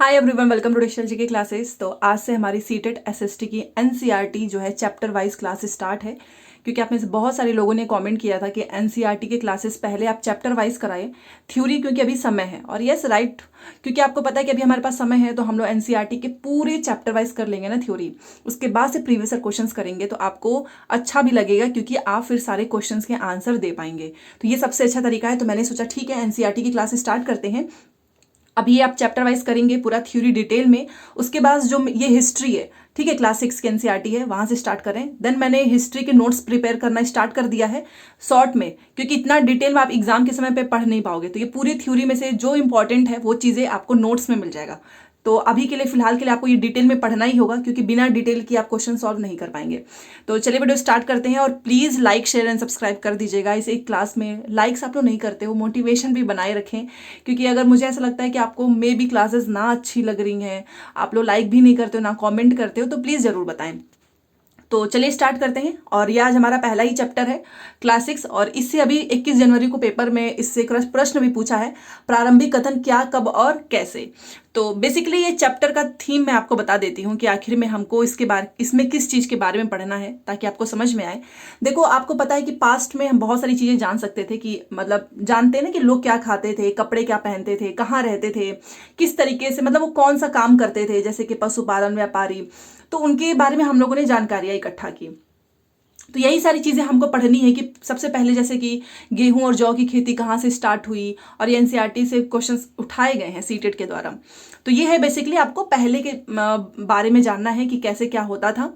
Hi everyone, welcome to digital G K classes. तो आज से हमारी सीटेट एसएसटी की एनसीईआरटी जो है चैप्टर वाइज क्लास स्टार्ट है। क्योंकि आप में से बहुत सारे लोगों ने कमेंट किया था कि एनसीईआरटी के क्लासेस पहले आप चैप्टर वाइज कराएं थ्योरी, क्योंकि अभी समय है। और यस राइट, क्योंकि आपको पता है कि अभी हमारे पास समय है तो हम लोग एनसीईआरटी के पूरे चैप्टर वाइज कर लेंगे ना थ्योरी। उसके बाद से प्रीवियस क्वेश्चन करेंगे तो आपको अच्छा भी लगेगा, क्योंकि आप फिर सारे क्वेश्चन के आंसर दे पाएंगे। तो ये सबसे अच्छा तरीका है। तो मैंने सोचा ठीक है एनसीईआरटी की क्लास स्टार्ट करते हैं। अभी आप चैप्टर वाइज करेंगे पूरा थ्योरी डिटेल में। उसके बाद जो ये हिस्ट्री है, ठीक है, क्लास 6 की एनसीईआरटी है, वहां से स्टार्ट करें। देन मैंने हिस्ट्री के नोट्स प्रिपेयर करना स्टार्ट कर दिया है शॉर्ट में, क्योंकि इतना डिटेल में आप एग्जाम के समय पे पढ़ नहीं पाओगे। तो ये पूरी थ्योरी में से जो इंपॉर्टेंट है वो चीज़ें आपको नोट्स में मिल जाएगा। तो अभी के लिए फिलहाल के लिए आपको ये डिटेल में पढ़ना ही होगा, क्योंकि बिना डिटेल की आप क्वेश्चन सॉल्व नहीं कर पाएंगे। तो चलिए वीडियो स्टार्ट करते हैं। और please like share and subscribe कर दीजिएगा। इस एक क्लास में लाइक्स आप लोग नहीं करते हो, मोटिवेशन भी बनाए रखें। क्योंकि अगर मुझे ऐसा लगता है कि आपको मे बी क्लासेस ना अच्छी लग रही हैं, आप लोग लाइक भी नहीं करते हो ना कमेंट करते हो, तो प्लीज़ ज़रूर बताएं। तो चलिए स्टार्ट करते हैं। और ये आज हमारा पहला ही चैप्टर है क्लास 6। और इससे अभी 21 जनवरी को पेपर में इससे प्रश्न भी पूछा है, प्रारंभिक कथन क्या, कब और कैसे। तो बेसिकली ये चैप्टर का थीम मैं आपको बता देती हूँ कि आखिर में हमको इसमें किस चीज़ के बारे में पढ़ना है, ताकि आपको समझ में आए। देखो, आपको पता है कि पास्ट में हम बहुत सारी चीज़ें जान सकते थे, कि मतलब जानते हैं ना कि लोग क्या खाते थे, कपड़े क्या पहनते थे, कहाँ रहते थे, किस तरीके से, मतलब वो कौन सा काम करते थे, जैसे कि पशुपालन, व्यापारी। तो उनके बारे में हम लोगों ने जानकारियाँ इकट्ठा की। तो यही सारी चीज़ें हमको पढ़नी है कि सबसे पहले जैसे कि गेहूं और जौ की खेती कहाँ से स्टार्ट हुई, और ये एनसीईआरटी से क्वेश्चंस उठाए गए हैं सीटेट के द्वारा। तो ये है बेसिकली आपको पहले के बारे में जानना है कि कैसे क्या होता था।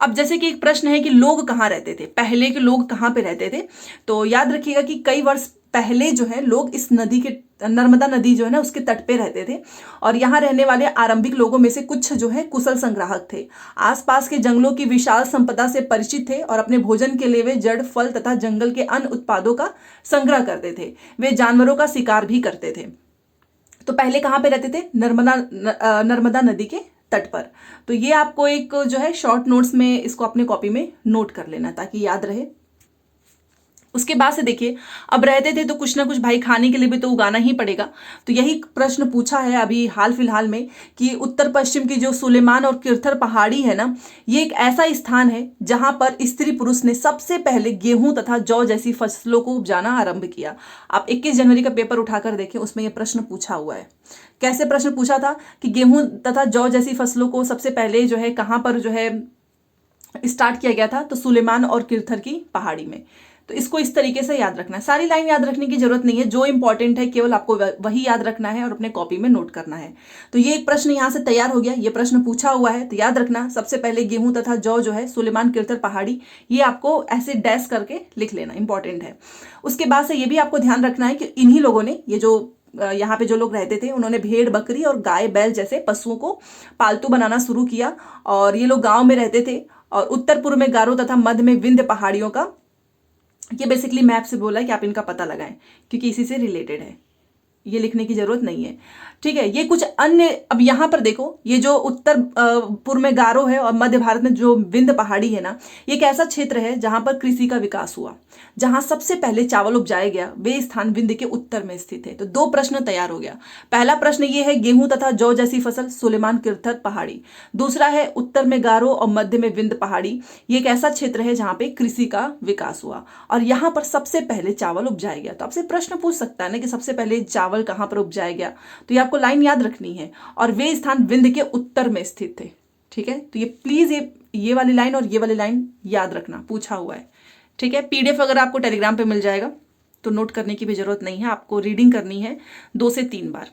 अब जैसे कि एक प्रश्न है कि लोग कहाँ रहते थे, पहले के लोग कहाँ पे रहते थे। तो याद रखिएगा कि कई वर्ष पहले जो है लोग इस नदी के, नर्मदा नदी जो है ना उसके तट पे रहते थे। और यहाँ रहने वाले आरंभिक लोगों में से कुछ जो है कुशल संग्राहक थे, आसपास के जंगलों की विशाल संपदा से परिचित थे, और अपने भोजन के लिए वे जड़, फल तथा जंगल के अन्य उत्पादों का संग्रह करते थे। वे जानवरों का शिकार भी करते थे। तो पहले कहाँ पे रहते थे? नर्मदा नदी के तट पर। तो ये आपको एक जो है शॉर्ट नोट्स में इसको अपने कॉपी में नोट कर लेना, ताकि याद रहे। उसके बाद से देखिए, अब रहते थे तो कुछ ना कुछ भाई खाने के लिए भी तो उगाना ही पड़ेगा। तो यही प्रश्न पूछा है अभी हाल फिलहाल में, कि उत्तर पश्चिम की जो सुलेमान और किरथर पहाड़ी है ना, ये एक ऐसा स्थान है जहां पर स्त्री पुरुष ने सबसे पहले गेहूं तथा जौ जैसी फसलों को उपजाना आरंभ किया। आप 21 जनवरी का पेपर उठाकर देखें, उसमें यह प्रश्न पूछा हुआ है। कैसे प्रश्न पूछा था कि गेहूं तथा जौ जैसी फसलों को सबसे पहले जो है कहां पर जो है स्टार्ट किया गया था? तो सुलेमान और किरथर की पहाड़ी में। तो इसको इस तरीके से याद रखना है। सारी लाइन याद रखने की जरूरत नहीं है, जो इंपॉर्टेंट है केवल आपको वही याद रखना है और अपने कॉपी में नोट करना है। तो ये एक प्रश्न यहाँ से तैयार हो गया, ये प्रश्न पूछा हुआ है। तो याद रखना, सबसे पहले गेहूं तथा जौ जो है सुलेमान किरथर पहाड़ी, ये आपको ऐसे डैश करके लिख लेना, इंपॉर्टेंट है। उसके बाद से ये भी आपको ध्यान रखना है कि इन्हीं लोगों ने, ये जो यहाँ पे जो लोग रहते थे, उन्होंने भेड़, बकरी और गाय, बैल जैसे पशुओं को पालतू बनाना शुरू किया। और ये लोग गांव में रहते थे। और उत्तर पूर्व में गारो तथा मध्य में विंध्य पहाड़ियों का, ये बेसिकली मैप से बोला है कि आप इनका पता लगाएं, क्योंकि इसी से रिलेटेड है, ये लिखने की जरूरत नहीं है। ठीक है, ये कुछ अन्य, अब यहाँ पर देखो, ये जो उत्तर पूर्व में गारो है और मध्य भारत में जो विंध्य पहाड़ी है ना, ये एक ऐसा क्षेत्र है जहां पर कृषि का विकास हुआ। जहां सबसे पहले चावल उपजाया गया वे स्थान विंध्य के उत्तर में स्थित है। तो दो प्रश्न तैयार हो गया। पहला प्रश्न ये है, गेहूं तथा जौ जैसी फसल सुलेमान किरथर पहाड़ी। दूसरा है, उत्तर में गारो और मध्य में विंध्य पहाड़ी, ये एक ऐसा क्षेत्र है जहां पे कृषि का विकास हुआ और यहाँ पर सबसे पहले चावल उपजाया गया। तो आपसे प्रश्न पूछ सकता है ना कि सबसे पहले चावल कहाँ पर उपजाया गया। तो ये आपको लाइन याद रखनी है। और वे स्थान विंध्य के उत्तर में स्थित थे। ठीक है, तो ये प्लीज ये वाली लाइन और ये वाली लाइन याद रखना, पूछा हुआ है। ठीक है, पीडीएफ अगर आपको टेलीग्राम पे मिल जाएगा तो नोट करने की भी जरूरत नहीं है, आपको रीडिंग करनी है 2 से 3 बार।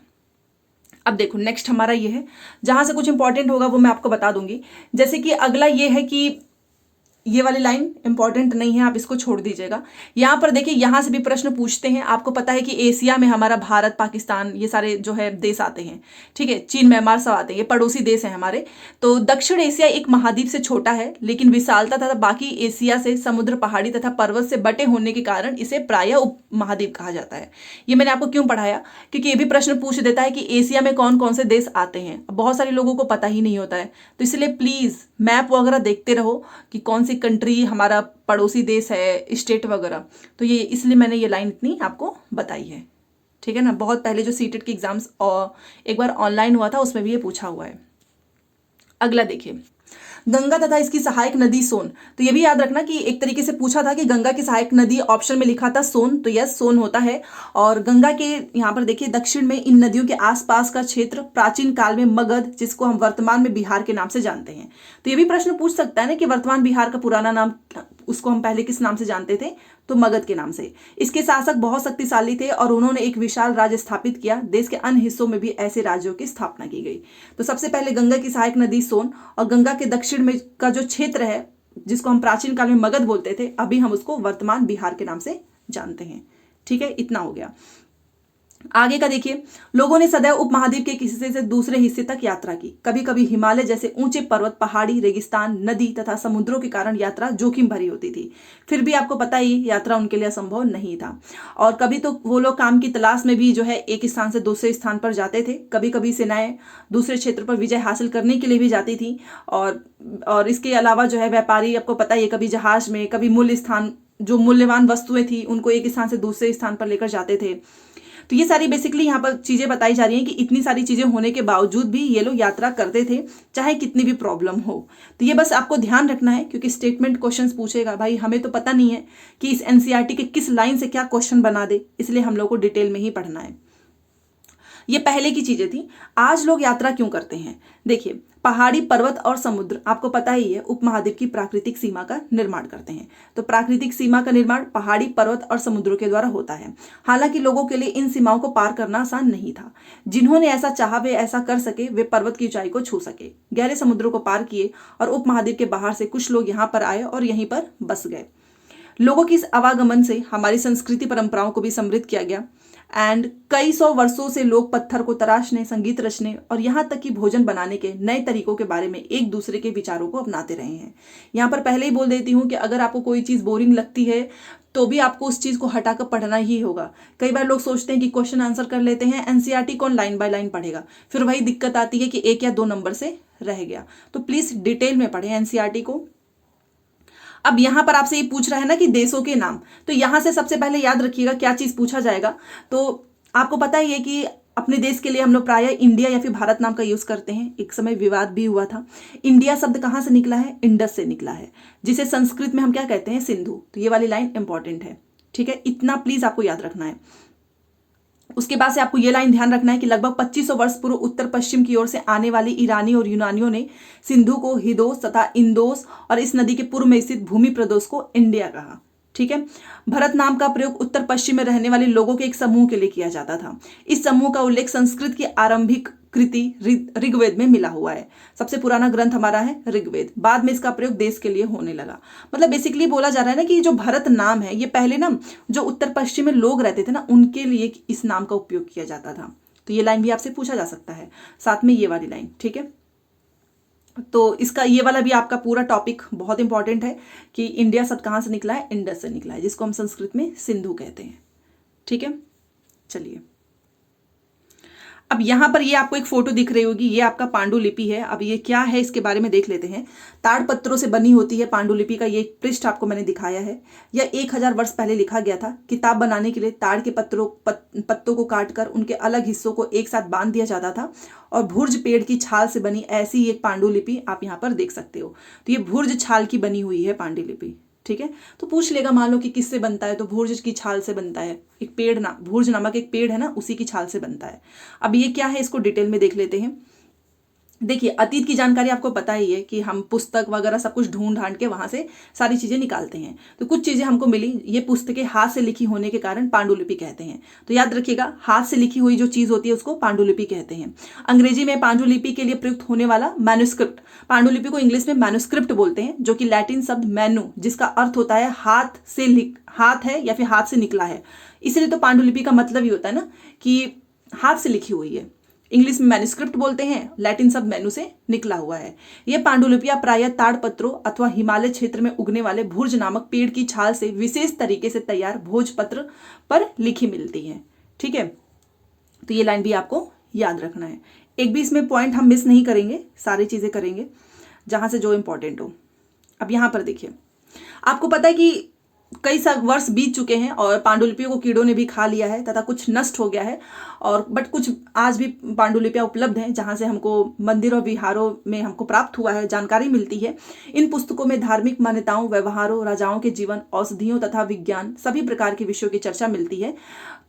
अब देखो, नेक्स्ट हमारा ये है, जहां से कुछ इंपॉर्टेंट होगा वो मैं आपको बता दूंगी। जैसे कि अगला ये है कि ये वाली लाइन इंपॉर्टेंट नहीं है, आप इसको छोड़ दीजिएगा। यहाँ पर देखिए, यहाँ से भी प्रश्न पूछते हैं। आपको पता है कि एशिया में हमारा भारत, पाकिस्तान, ये सारे जो है देश आते हैं। ठीक है, चीन, म्यांमार सब आते हैं, ये पड़ोसी देश हैं हमारे। तो दक्षिण एशिया एक महाद्वीप से छोटा है, लेकिन विशालता तथा बाकी एशिया से समुद्र, पहाड़ी तथा पर्वत से बटे होने के कारण इसे प्रायः उप महाद्वीप कहा जाता है। ये मैंने आपको क्यों पढ़ाया? क्योंकि ये भी प्रश्न पूछ देता है कि एशिया में कौन कौन से देश आते हैं। बहुत सारे लोगों को पता ही नहीं होता है, तो इसलिए प्लीज मैप वगैरह देखते रहो कि कौन सी कंट्री हमारा पड़ोसी देश है, स्टेट वगैरह। तो ये इसलिए मैंने ये लाइन इतनी आपको बताई है। ठीक है ना। बहुत पहले जो सीटेट की एग्जाम्स एक बार ऑनलाइन हुआ था उसमें भी ये पूछा हुआ है। अगला देखिए, गंगा तथा इसकी सहायक नदी सोन। तो ये भी याद रखना कि एक तरीके से पूछा था कि गंगा की सहायक नदी, ऑप्शन में लिखा था सोन, तो यस सोन होता है। और गंगा के यहाँ पर देखिए दक्षिण में इन नदियों के आसपास का क्षेत्र प्राचीन काल में मगध, जिसको हम वर्तमान में बिहार के नाम से जानते हैं। तो ये भी प्रश्न पूछ सकता है ना कि वर्तमान बिहार का पुराना नाम, उसको हम पहले किस नाम से जानते थे, तो मगध के नाम से। इसके शासक बहुत शक्तिशाली थे और उन्होंने एक विशाल राज्य स्थापित किया। देश के अन्य हिस्सों में भी ऐसे राज्यों की स्थापना की गई। तो सबसे पहले गंगा की सहायक नदी सोन, और गंगा के दक्षिण में का जो क्षेत्र है जिसको हम प्राचीन काल में मगध बोलते थे, अभी हम उसको वर्तमान बिहार के नाम से जानते हैं। ठीक है, इतना हो गया। आगे का देखिए, लोगों ने सदैव उपमहाद्वीप के किसी हिस्से से दूसरे हिस्से तक यात्रा की। कभी कभी हिमालय जैसे ऊंचे पर्वत, पहाड़ी, रेगिस्तान, नदी तथा समुद्रों के कारण यात्रा जोखिम भरी होती थी। फिर भी आपको पता ही यात्रा उनके लिए असंभव नहीं था। और कभी तो वो लोग काम की तलाश में भी जो है एक स्थान से दूसरे स्थान पर जाते थे। कभी कभी सेनाएं दूसरे क्षेत्र पर विजय हासिल करने के लिए भी जाती थी। और इसके अलावा जो है व्यापारी, आपको पता ही है, कभी जहाज में, कभी मूल्य स्थान, जो मूल्यवान वस्तुएं थी उनको एक स्थान से दूसरे स्थान पर लेकर जाते थे। तो ये सारी बेसिकली यहाँ पर चीजें बताई जा रही हैं कि इतनी सारी चीजें होने के बावजूद भी ये लोग यात्रा करते थे, चाहे कितनी भी प्रॉब्लम हो। तो ये बस आपको ध्यान रखना है, क्योंकि स्टेटमेंट क्वेश्चंस पूछेगा। भाई हमें तो पता नहीं है कि इस एनसीईआरटी के किस लाइन से क्या क्वेश्चन बना दे, इसलिए हम लोग को डिटेल में ही पढ़ना है। ये पहले की चीजें थी। आज लोग यात्रा क्यों करते हैं? देखिए, पहाड़ी, पर्वत और समुद्र, आपको पता ही है, उपमहाद्वीप की प्राकृतिक सीमा का निर्माण करते हैं। तो प्राकृतिक सीमा का निर्माण पहाड़ी, पर्वत और समुद्रों के द्वारा होता है। हालांकि लोगों के लिए इन सीमाओं को पार करना आसान नहीं था। जिन्होंने ऐसा चाहा वे ऐसा कर सके, वे पर्वत की ऊंचाई को छू सके, गहरे समुद्रों को पार किए, और उपमहाद्वीप के बाहर से कुछ लोग यहाँ पर आए और यहीं पर बस गए। लोगों की इस आवागमन से हमारी संस्कृति परंपराओं को भी समृद्ध किया गया। एंड कई सौ वर्षों से लोग पत्थर को तराशने, संगीत रचने और यहाँ तक कि भोजन बनाने के नए तरीकों के बारे में एक दूसरे के विचारों को अपनाते रहे हैं। यहाँ पर पहले ही बोल देती हूँ कि अगर आपको कोई चीज़ बोरिंग लगती है तो भी आपको उस चीज़ को हटाकर पढ़ना ही होगा। कई बार लोग सोचते हैं कि क्वेश्चन आंसर कर लेते हैं, एनसीईआरटी कौन लाइन बाय लाइन पढ़ेगा, फिर वही दिक्कत आती है कि 1 या 2 नंबर से रह गया। तो प्लीज़ डिटेल में पढ़ें एनसीईआरटी को। अब यहां पर आपसे ये पूछ रहा है ना कि देशों के नाम, तो यहां से सबसे पहले याद रखिएगा क्या चीज पूछा जाएगा। तो आपको पता ही है कि अपने देश के लिए हम लोग प्रायः इंडिया या फिर भारत नाम का यूज करते हैं। एक समय विवाद भी हुआ था। इंडिया शब्द कहां से निकला है? इंडस से निकला है, जिसे संस्कृत में हम क्या कहते हैं? सिंधु। तो ये वाली लाइन इंपॉर्टेंट है। ठीक है, इतना प्लीज आपको याद रखना है। उसके बाद से आपको ये लाइन ध्यान रखना है कि लगभग 2500 वर्ष पूर्व उत्तर पश्चिम की ओर से आने वाली ईरानी और यूनानियों ने सिंधु को हिदोस तथा इंदोस और इस नदी के पूर्व में स्थित भूमि प्रदेश को इंडिया कहा। ठीक है, भरत नाम का प्रयोग उत्तर पश्चिम में रहने वाले लोगों के एक समूह के लिए किया जाता था। इस समूह का उल्लेख संस्कृत की आरंभिक कृति ऋग्वेद में मिला हुआ है। सबसे पुराना ग्रंथ हमारा है ऋग्वेद। बाद में इसका प्रयोग देश के लिए होने लगा। मतलब बेसिकली बोला जा रहा है ना कि जो भरत नाम है, ये पहले ना जो उत्तर पश्चिम में लोग रहते थे ना, उनके लिए इस नाम का उपयोग किया जाता था। तो ये लाइन भी आपसे पूछा जा सकता है, साथ में ये वाली लाइन। ठीक है, तो इसका ये वाला भी आपका पूरा टॉपिक बहुत इंपॉर्टेंट है कि इंडिया शब्द कहाँ से निकला है? इंडस से निकला है, जिसको हम संस्कृत में सिंधु कहते हैं। ठीक है, चलिए अब यहाँ पर ये आपको एक फोटो दिख रही होगी, ये आपका पांडुलिपि है। अब ये क्या है इसके बारे में देख लेते हैं। ताड़ पत्रों से बनी होती है पांडुलिपि का ये पृष्ठ आपको मैंने दिखाया है। यह 1000 वर्ष पहले लिखा गया था। किताब बनाने के लिए ताड़ के पत्तों को काटकर उनके अलग हिस्सों को एक साथ बांध दिया जाता था और भुर्ज पेड़ की छाल से बनी ऐसी एक पांडुलिपि आप यहाँ पर देख सकते हो। तो ये भुर्ज छाल की बनी हुई है पांडुलिपि। ठीक है, तो पूछ लेगा मान लो कि किससे बनता है, तो भुर्ज की छाल से बनता है। एक पेड़ ना, भुर्ज नामक एक पेड़ है ना, उसी की छाल से बनता है। अब ये क्या है इसको डिटेल में देख लेते हैं। देखिए, अतीत की जानकारी आपको पता ही है कि हम पुस्तक वगैरह सब कुछ ढूंढ ढांड के वहां से सारी चीजें निकालते हैं। तो कुछ चीजें हमको मिली, ये पुस्तकें हाथ से लिखी होने के कारण पांडुलिपि कहते हैं। तो याद रखिएगा, हाथ से लिखी हुई जो चीज होती है उसको पांडुलिपि कहते हैं। अंग्रेजी में पांडुलिपि के लिए प्रयुक्त होने वाला मैन्युस्क्रिप्ट, पांडुलिपि को इंग्लिश में मैन्युस्क्रिप्ट बोलते हैं, जो कि लैटिन शब्द मैनु, जिसका अर्थ होता है हाथ है या फिर हाथ से निकला है। इसलिए तो पांडुलिपि का मतलब ही होता है ना कि हाथ से लिखी हुई है। इंग्लिश में मैन्युस्क्रिप्ट बोलते हैं, लैटिन शब्द मैनु से निकला हुआ है। यह पांडुलिपियां प्रायः ताड़ पत्रों अथवा हिमालय क्षेत्र में उगने वाले भुर्ज नामक पेड़ की छाल से विशेष तरीके से तैयार भोजपत्र पर लिखी मिलती है। ठीक है, तो ये लाइन भी आपको याद रखना है। एक भी इसमें पॉइंट हम मिस नहीं करेंगे, सारी चीजें करेंगे जहां से जो इंपॉर्टेंट हो। अब यहां पर देखिए, आपको पता है कि कई वर्ष बीत चुके हैं और पांडुलिपियों को कीड़ों ने भी खा लिया है तथा कुछ नष्ट हो गया है, और बट कुछ आज भी पांडुलिपियां उपलब्ध हैं जहां से हमको मंदिरों विहारों में हमको प्राप्त हुआ है, जानकारी मिलती है। इन पुस्तकों में धार्मिक मान्यताओं, व्यवहारों, राजाओं के जीवन, औषधियों तथा विज्ञान सभी प्रकार के विषयों की चर्चा मिलती है।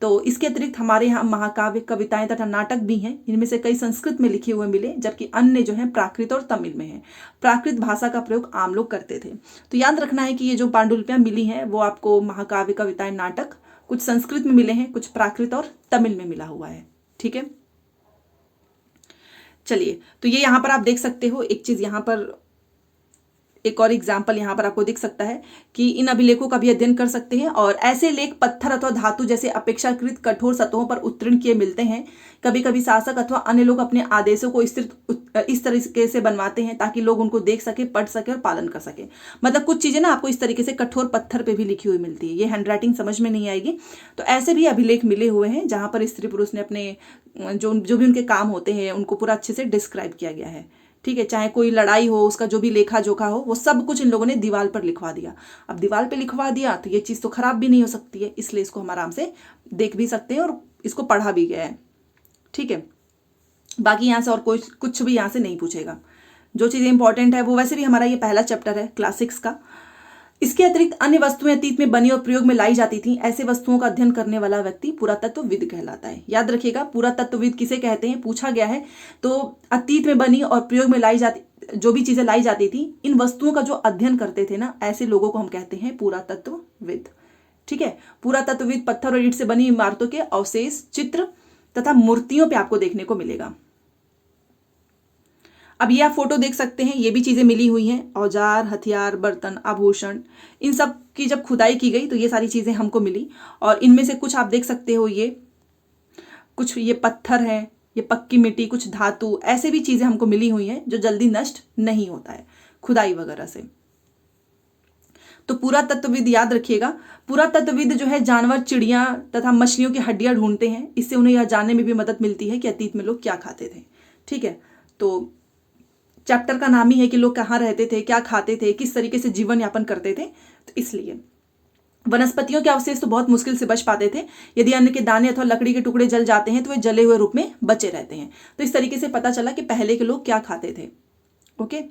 तो इसके अतिरिक्त हमारे यहाँ महाकाव्य, कविताएं तथा नाटक भी हैं। इनमें से कई संस्कृत में लिखे हुए मिले, जबकि अन्य जो है प्राकृत और तमिल में है। प्राकृत भाषा का प्रयोग आम लोग करते थे। तो याद रखना है कि ये जो पांडुलिपियां मिली हैं वो आपको महाकाव्य, कविताएं, नाटक कुछ संस्कृत में मिले हैं, कुछ प्राकृत और तमिल में मिला हुआ है। ठीक है, चलिए, तो ये यहाँ पर आप देख सकते हो। एक चीज यहाँ पर, एक और एग्जाम्पल यहाँ पर आपको दिख सकता है कि इन अभिलेखों का भी अध्ययन कर सकते हैं, और ऐसे लेख पत्थर अथवा धातु जैसे अपेक्षाकृत कठोर सतहों पर उत्तीर्ण किए मिलते हैं। कभी कभी शासक अथवा अन्य लोग अपने आदेशों को इस तरीके से बनवाते हैं ताकि लोग उनको देख सके, पढ़ सके और पालन कर सके। मतलब कुछ चीजें ना आपको इस तरीके से कठोर पत्थर पे भी लिखी हुई मिलती है। ये हैंडराइटिंग समझ में नहीं आएगी। तो ऐसे भी अभिलेख मिले हुए हैं जहां पर स्त्री पुरुष ने अपने जो भी उनके काम होते हैं उनको पूरा अच्छे से डिस्क्राइब किया गया है। ठीक है, चाहे कोई लड़ाई हो, उसका जो भी लेखा जोखा हो, वो सब कुछ इन लोगों ने दीवार पर लिखवा दिया। अब दीवार पे लिखवा दिया तो ये चीज़ तो खराब भी नहीं हो सकती है, इसलिए इसको हम आराम से देख भी सकते हैं और इसको पढ़ा भी गया है। ठीक है, बाकी यहाँ से और कोई कुछ भी यहाँ से नहीं पूछेगा। जो चीज़ें इंपॉर्टेंट है वो, वैसे भी हमारा ये पहला चैप्टर है क्लासिक्स का। इसके अतिरिक्त अन्य वस्तुएं अतीत में बनी और प्रयोग में लाई जाती थी। ऐसे वस्तुओं का अध्ययन करने वाला व्यक्ति पुरातत्वविद कहलाता है। याद रखिएगा, पुरातत्वविद किसे कहते हैं, पूछा गया है। तो अतीत में बनी और प्रयोग में लाई जाती, जो भी चीजें लाई जाती थी, इन वस्तुओं का जो अध्ययन करते थे ना, ऐसे लोगों को हम कहते हैं पुरातत्वविद। ठीक है, पुरातत्वविद पत्थर और ईंट से बनी इमारतों के अवशेष, चित्र तथा मूर्तियों पे आपको देखने को मिलेगा। अब ये आप फोटो देख सकते हैं, ये भी चीजें मिली हुई हैं। औजार, हथियार, बर्तन, आभूषण, इन सब की जब खुदाई की गई तो ये सारी चीजें हमको मिली, और इनमें से कुछ आप देख सकते हो, ये कुछ ये पत्थर है, ये पक्की मिट्टी, कुछ धातु, ऐसे भी चीजें हमको मिली हुई हैं जो जल्दी नष्ट नहीं होता है खुदाई वगैरह से। तो पुरातत्वविद याद रखिएगा, पुरातत्वविद जो है जानवर, चिड़िया तथा मछलियों की हड्डियां ढूंढते हैं। इससे उन्हें यह जानने में भी मदद मिलती है कि अतीत में लोग क्या खाते थे। ठीक है, तो चैप्टर का नाम ही है कि लोग कहाँ रहते थे, क्या खाते थे, किस तरीके से जीवन यापन करते थे। तो इसलिए वनस्पतियों के अवशेष तो बहुत मुश्किल से बच पाते थे। यदि अन्न के दाने अथवा लकड़ी के टुकड़े जल जाते हैं तो वे जले हुए रूप में बचे रहते हैं। तो इस तरीके से पता चला कि पहले के लोग क्या खाते थे। ओके,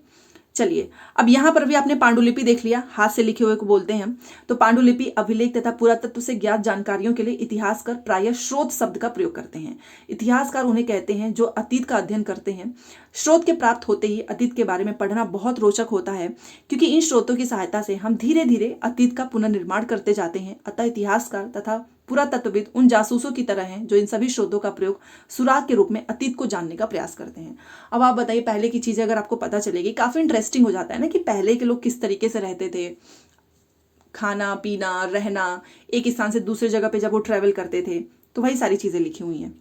चलिए, अब यहाँ पर भी आपने पांडुलिपि देख लिया, हाथ से लिखे हुए को बोलते हैं हम। तो पांडुलिपि अभिलेख तथा पुरातत्व से ज्ञात जानकारियों के लिए इतिहासकार प्रायः स्रोत शब्द का प्रयोग करते हैं। इतिहासकार उन्हें कहते हैं जो अतीत का अध्ययन करते हैं। स्रोत के प्राप्त होते ही अतीत के बारे में पढ़ना बहुत रोचक होता है, क्योंकि इन स्रोतों की सहायता से हम धीरे धीरे अतीत का पुनर्निर्माण करते जाते हैं। अतः इतिहासकार तथा पुरातत्वविद उन जासूसों की तरह हैं जो इन सभी स्रोतों का प्रयोग सुराग के रूप में अतीत को जानने का प्रयास करते हैं। अब आप बताइए, पहले की चीजें अगर आपको पता चलेगी, काफी इंटरेस्टिंग हो जाता है ना कि पहले के लोग किस तरीके से रहते थे, खाना पीना, रहना, एक स्थान से दूसरे जगह पे जब वो ट्रेवल करते थे, तो वही सारी चीजें लिखी हुई हैं।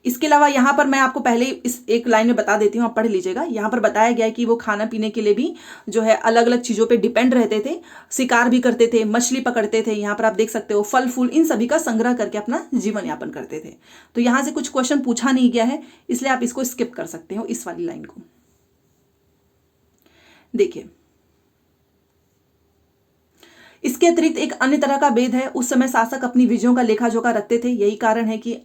इसके अलावा यहाँ पर मैं आपको पहले इस एक लाइन में बता देती हूँ, आप पढ़ लीजिएगा। यहाँ पर बताया गया है कि वो खाना पीने के लिए भी जो है अलग अलग चीज़ों पे डिपेंड रहते थे, शिकार भी करते थे, मछली पकड़ते थे। यहाँ पर आप देख सकते हो फल फूल, इन सभी का संग्रह करके अपना जीवन यापन करते थे। तो यहाँ से कुछ क्वेश्चन पूछा नहीं गया है, इसलिए आप इसको स्किप कर सकते हो, इस वाली लाइन को। देखिए, इसके अतिरिक्त एक अन्य तरह का भेद है। उस समय शासक अपनी विजयों का लेखा जोखा रखते थे, यही कारण है कि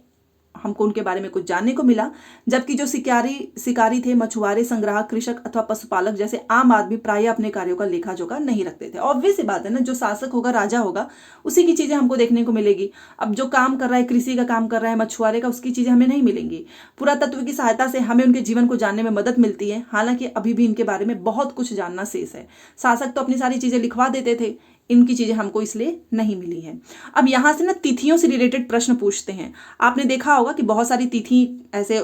हमको उनके बारे में कुछ जानने को मिला। जबकि जो शिकारी थे, मछुआरे, संग्राहक, कृषक अथवा पशुपालक जैसे आम आदमी प्रायः अपने कार्यों का लेखा जोखा नहीं रखते थे। ऑब्वियस बात है ना, जो शासक होगा, राजा होगा, उसी की चीजें हमको देखने को मिलेगी। अब जो काम कर रहा है, कृषि का काम कर रहा है, मछुआरे का, उसकी चीजें हमें नहीं मिलेंगी। पुरातत्व की सहायता से हमें उनके जीवन को जानने में मदद मिलती है। हालांकि अभी भी इनके बारे में बहुत कुछ जानना शेष है। शासक तो अपनी सारी चीजें लिखवा देते थे, इनकी चीजें हमको इसलिए नहीं मिली हैं। अब यहां से ना तिथियों से रिलेटेड प्रश्न पूछते हैं। आपने देखा होगा कि बहुत सारी तिथि ऐसे,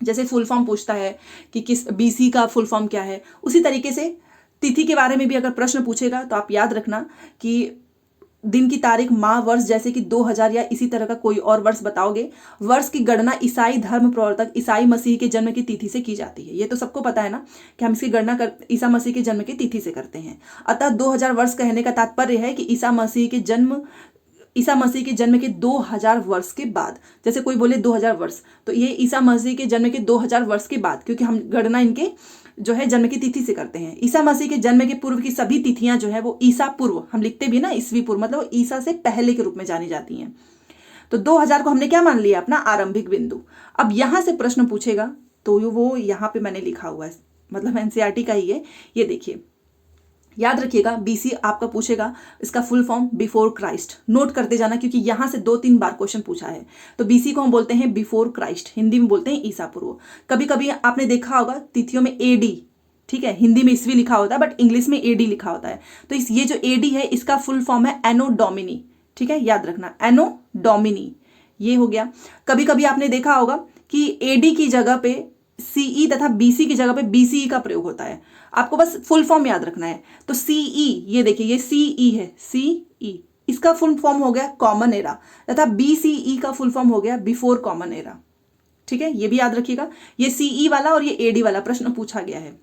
जैसे फुल फॉर्म पूछता है कि किस बीसी का फुल फॉर्म क्या है, उसी तरीके से तिथि के बारे में भी अगर प्रश्न पूछेगा तो आप याद रखना कि दिन की तारीख, माह, वर्ष, जैसे कि 2000 या इसी तरह का कोई और वर्ष बताओगे। वर्ष की गणना ईसाई धर्म प्रवर्तक ईसाई मसीह के जन्म की तिथि से की जाती है। ये तो सबको पता है ना कि हम इसकी गणना ईसा मसीह के जन्म की तिथि से करते हैं। अतः 2000 वर्ष कहने का तात्पर्य है कि ईसा मसीह के जन्म ईसा मसीह के जन्म के 2000 वर्ष के बाद, जैसे कोई बोले 2000 वर्ष, तो ये ईसा मसीह के जन्म के 2000 वर्ष के बाद, क्योंकि हम गणना इनके जो है जन्म की तिथि से करते हैं। ईसा मसीह के जन्म के पूर्व की सभी तिथियां जो है वो ईसा पूर्व, हम लिखते भी ना ईसवी पूर्व, मतलब ईसा से पहले के रूप में जानी जाती हैं। तो 2000 को हमने क्या मान लिया, अपना आरंभिक बिंदु। अब यहां से प्रश्न पूछेगा तो वो यहां पे मैंने लिखा हुआ है, मतलब एनसीईआरटी का ही है, ये देखिए, याद रखिएगा बीसी आपका पूछेगा, इसका full form before Christ, note करते जाना क्योंकि यहां से 2-3 बार क्वेश्चन पूछा है। तो बीसी को हम बोलते हैं बिफोर क्राइस्ट, हिंदी में बोलते हैं ईसा पूर्व। कभी कभी आपने देखा होगा तिथियों में एडी, ठीक है, हिंदी में ईस्वी लिखा होता है बट इंग्लिश में एडी लिखा होता है। तो ये जो एडी है इसका फुल फॉर्म है एनो डोमिनी, ठीक है, याद रखना एनो डोमिनी, ये हो गया। कभी कभी आपने देखा होगा कि एडी की जगह पे सीई तथा बीसी की जगह पे बीसीई का प्रयोग होता है, आपको बस फुल फॉर्म याद रखना है। तो सीई, ये देखिए ये सीई है, सीई, इसका फुल फॉर्म हो गया कॉमन एरा, तथा बीसीई का फुल फॉर्म हो गया बिफोर कॉमन एरा, ठीक है, ये भी याद रखिएगा। ये सीई वाला और ये एडी वाला प्रश्न पूछा गया है,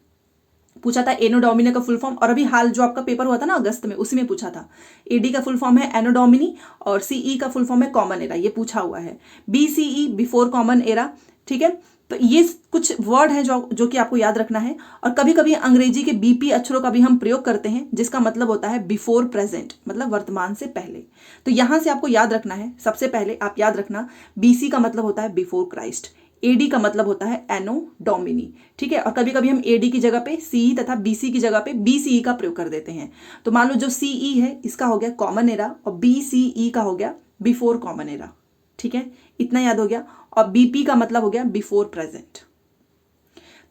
पूछा था एनो डोमिनी का फुल फॉर्म, और अभी हाल जो आपका पेपर हुआ था ना अगस्त में, उसी में पूछा था। एडी का फुल फॉर्म है एनो डोमिनी और सीई का फुल फॉर्म है कॉमन एरा, ये पूछा हुआ है। बीसीई बिफोर कॉमन एरा, ठीक है। तो ये कुछ वर्ड है जो कि आपको याद रखना है। और कभी कभी अंग्रेजी के बीपी अक्षरों का भी हम प्रयोग करते हैं, जिसका मतलब होता है बिफोर प्रेजेंट, मतलब वर्तमान से पहले। तो यहां से आपको याद रखना है, सबसे पहले आप याद रखना बीसी का मतलब होता है बिफोर क्राइस्ट, एडी का मतलब होता है एनो डोमिनी, ठीक है। और कभी कभी हम एडी की जगह पे सीई तथा बीसी की जगह पे बीसीई का प्रयोग कर देते हैं। तो मान लो जो सीई है इसका हो गया कॉमन एरा और बीसीई का हो गया बिफोर कॉमन एरा, ठीक है, इतना याद हो गया। और बीपी का मतलब हो गया बिफोर प्रेजेंट।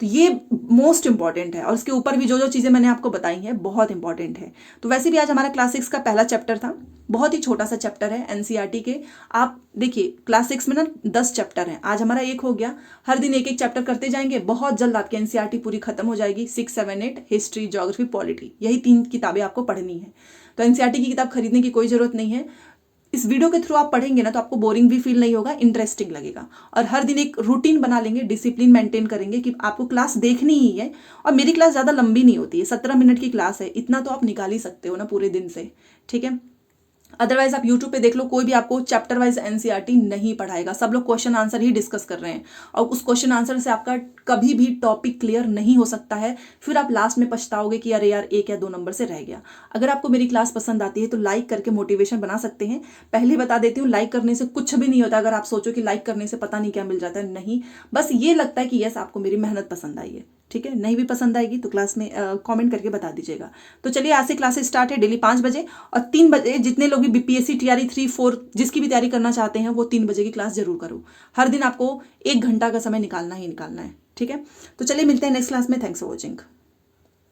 तो ये मोस्ट इंपॉर्टेंट है, और इसके ऊपर भी जो जो चीजें मैंने आपको बताई हैं बहुत इंपॉर्टेंट है। तो वैसे भी आज हमारा क्लास 6 का पहला चैप्टर था, बहुत ही छोटा सा चैप्टर है एनसीईआरटी के। आप देखिए क्लास 6 में ना 10 चैप्टर हैं, आज हमारा 1 हो गया, हर दिन एक एक चैप्टर करते जाएंगे, बहुत जल्द आपकी एनसीईआरटी पूरी खत्म हो जाएगी। 6, 7, 8 हिस्ट्री, ज्योग्राफी, पॉलिटी, यही 3 किताबें आपको पढ़नी है। तो एनसीईआरटी की किताब खरीदने की कोई जरूरत नहीं है। इस वीडियो के थ्रू आप पढ़ेंगे ना तो आपको बोरिंग भी फील नहीं होगा, इंटरेस्टिंग लगेगा। और हर दिन एक रूटीन बना लेंगे, डिसिप्लिन मेंटेन करेंगे कि आपको क्लास देखनी ही है। और मेरी क्लास ज़्यादा लंबी नहीं होती है, 17 मिनट की क्लास है, इतना तो आप निकाल ही सकते हो ना पूरे दिन से, ठीक है। अदरवाइज आप यूट्यूब पे देख लो, कोई भी आपको चैप्टर वाइज एनसीईआरटी नहीं पढ़ाएगा, सब लोग क्वेश्चन आंसर ही डिस्कस कर रहे हैं। और उस क्वेश्चन आंसर से आपका कभी भी टॉपिक क्लियर नहीं हो सकता है, फिर आप लास्ट में पछताओगे कि अरे यार 1 या 2 नंबर से रह गया। अगर आपको मेरी क्लास पसंद आती है तो लाइक करके मोटिवेशन बना सकते हैं। पहले बता देती हूँ, लाइक करने से कुछ भी नहीं होता। अगर आप सोचो कि लाइक करने से पता नहीं क्या मिल जाता है, नहीं, बस ये लगता है कि यस आपको मेरी मेहनत पसंद आई है, ठीक है। नहीं भी पसंद आएगी तो क्लास में कमेंट करके बता दीजिएगा। तो चलिए आज से क्लासेस स्टार्ट है डेली 5 बजे, और 3 बजे जितने लोग भी बीपीएससी टीआरई 3, 4 जिसकी भी तैयारी करना चाहते हैं वो 3 बजे की क्लास जरूर करो। हर दिन आपको 1 घंटा का समय निकालना ही निकालना है, ठीक है। तो चलिए मिलते हैं नेक्स्ट क्लास में। Thanks for watching.